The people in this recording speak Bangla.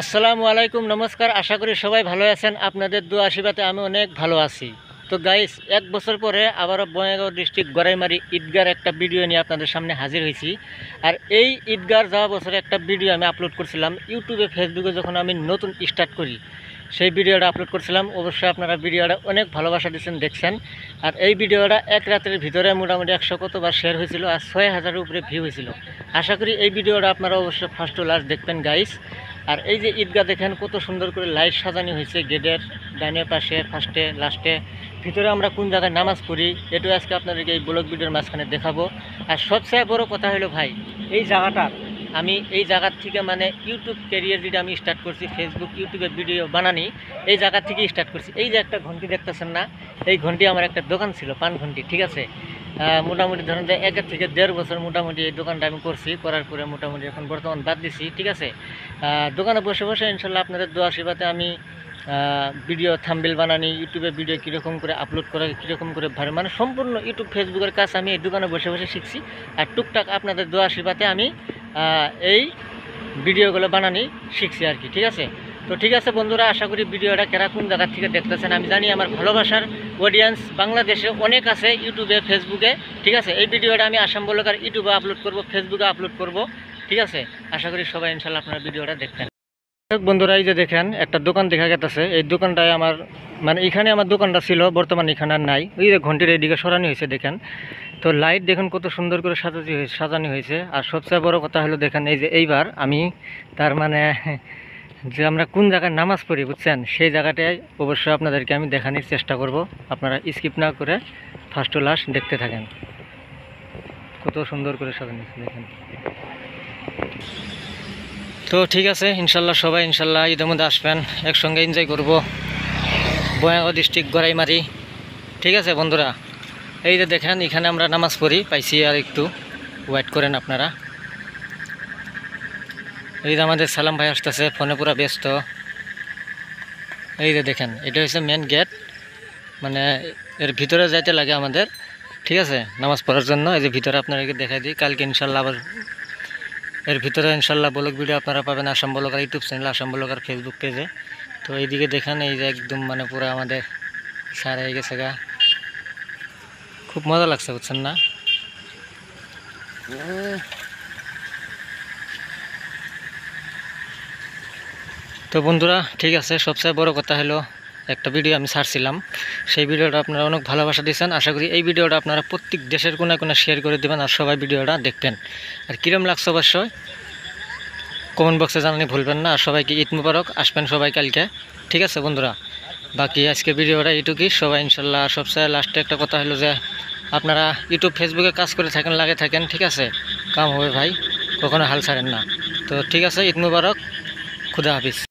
আসসালামু আলাইকুম, নমস্কার। আশা করি সবাই ভালো আছেন। আপনাদের দোয়া আশীর্বাদে আমি অনেক ভালো আছি। তো গাইস, এক বছর পরে আবারও বঙ্গাইগাঁও ডিস্ট্রিক্ট গড়াইমারি ঈদগার একটা ভিডিও নিয়ে আপনাদের সামনে হাজির হয়েছি। আর এই ঈদগার যাওয়া বছরে একটা ভিডিও আমি আপলোড করছিলাম ইউটিউবে, ফেসবুকে যখন আমি নতুন স্টার্ট করি সেই ভিডিওটা আপলোড করছিলাম। অবশ্যই আপনারা ভিডিওটা অনেক ভালোবাসা দিচ্ছেন, দেখছেন। আর এই ভিডিওটা এক রাতের ভিতরে মোটামুটি 100 কতবার শেয়ার হয়েছিল আর 6000-এর উপরে ভিউ হয়েছিল। আশা করি এই ভিডিওটা আপনারা অবশ্যই ফার্স্ট টু লাস্ট দেখবেন গাইস। আর এই যে ঈদগাহ দেখেন কত সুন্দর করে লাইট সাজানো হয়েছে, গেটের ডাইনের পাশে, ফার্স্টে, লাস্টে। ভিতরে আমরা কোন জায়গায় নামাজ পড়ি এটাও আজকে আপনাদেরকে এই ব্লগ ভিডিওর মাঝখানে দেখাবো। আর সবচেয়ে বড় কথা হলো ভাই, এই জায়গাটা আমি এই জায়গার থেকে মানে ইউটিউব ক্যারিয়ার যেটা আমি স্টার্ট করছি, ফেসবুক ইউটিউবে ভিডিও বানানি এই জায়গা থেকেই স্টার্ট করছি। এই যে একটা ঘন্টি দেখতেছেন না, এই ঘন্টি আমার একটা দোকান ছিল, পান ঘন্টি, ঠিক আছে। মোটামুটি ধরেন যে 1 থেকে 1.5 বছর মোটামুটি এই দোকানটা আমি করছি, করার পরে মোটামুটি এখন বর্তমান বাদ দিছি, ঠিক আছে। দোকানে বসে বসে ইনশাল্লাহ আপনাদের দোয়া আশীর্বাদে আমি ভিডিও থাম্বনেল বানানি, ইউটিউবে ভিডিও কীরকম করে আপলোড করা, কীরকম করে ভালো, মানে সম্পূর্ণ ইউটিউব ফেসবুকের কাজ আমি এই দোকানে বসে বসে শিখছি। আর টুকটাক আপনাদের দোয়া আশীর্বাদে আমি এই ভিডিওগুলো বানানি শিখছি আর কি, ঠিক আছে। তো ঠিক আছে বন্ধুরা, আশা করি ভিডিওটা কেরা কোন জায়গা থেকে দেখতেছেন। আমি জানি আমার ভালোবাসার অডিয়েন্স বাংলাদেশে অনেক আছে, ইউটিউবে, ফেসবুকে, ঠিক আছে। এই ভিডিওটা আমি আসাম ব্লগার ইউটিউবে আপলোড করব, ফেসবুকে আপলোড করব, ঠিক আছে। আশা করি সবাই ইনশাল্লাহ আপনারা ভিডিওটা দেখবেন। বন্ধুরা, এই যে দেখেন একটা দোকান দেখা গেছে, এই দোকানটায় আমার মানে এখানে আমার দোকানটা ছিল, বর্তমানে এখানে আর নাই। ওই যে ঘন্টির এইদিকে সরানো হয়েছে দেখেন। তো লাইট দেখুন কত সুন্দর করে সাজানো হয়েছে। আর সবচেয়ে বড় কথা হলো দেখেন, এই যে এইবার আমি তার মানে যে আমরা কোন জায়গায় নামাজ পড়ি বুঝছেন, সেই জায়গাটায় অবশ্যই আপনাদেরকে আমি দেখানোর চেষ্টা করব। আপনারা স্কিপ না করে ফার্স্ট টু লাস্ট দেখতে থাকেন। কত সুন্দর করে সাজানো হয়েছে দেখেন। তো ঠিক আছে, ইনশাল্লাহ সবাই ইনশাল্লাহ ঈদের মধ্যে আসবেন, একসঙ্গে এনজয় করব বঙ্গাইগাঁও ডিস্ট্রিক্ট গড়াইমারি, ঠিক আছে বন্ধুরা। এই যে দেখেন এখানে আমরা নামাজ পড়ি পাইছি, আর একটু ওয়েট করেন আপনারা। এই যে আমাদের সালাম ভাই আসতেছে, ফোনে পুরো ব্যস্ত। এই যে দেখেন এটা হচ্ছে মেন গেট, মানে এর ভিতরে যাইতে লাগে আমাদের, ঠিক আছে, নামাজ পড়ার জন্য। এই যে ভিতরে আপনাদেরকে দেখাই দিই, কালকে ইনশাল্লাহ আবার এর ভিতরে ইনশাল্লাহ ব্লগ ভিডিও আপনারা পাবেন Assam blogger YouTube channel, Assam blogger Facebook পেজে। তো এইদিকে দেখেন এই যে একদম মানে পুরো আমাদের সারা হয়ে গেছে গা, খুব মজা লাগছে বুঝছেন না। তো বন্ধুরা ঠিক আছে, সবচেয়ে বড় কথা হলো একটা ভিডিও আমি ছাড়ছিলাম, সেই ভিডিওটা আপনারা অনেক ভালোবাসা দিয়েছেন। আশা করি এই ভিডিওটা আপনারা প্রত্যেক দেশের কোনায় কোনায় শেয়ার করে দেবেন আর সবাই ভিডিওটা দেখবেন। আর কীরকম লাগছে অবশ্যই কমেন্ট বক্সে জানানি ভুলবেন না। আর সবাইকে ঈদ মুবারক, আসবেন সবাই কালকে, ঠিক আছে বন্ধুরা। বাকি আজকে ভিডিওটা এইটুকুই, সবাই ইনশাল্লাহ। সবচেয়ে লাস্টে একটা কথা হলো যে আপনারা ইউটিউব ফেসবুকে কাজ করে থাকেন, লাগে থাকেন, ঠিক আছে, কাম হবে ভাই, কখনো হাল ছাড়েন না। তো ঠিক আছে, ঈদ মুবারক, খুদা হাফিজ।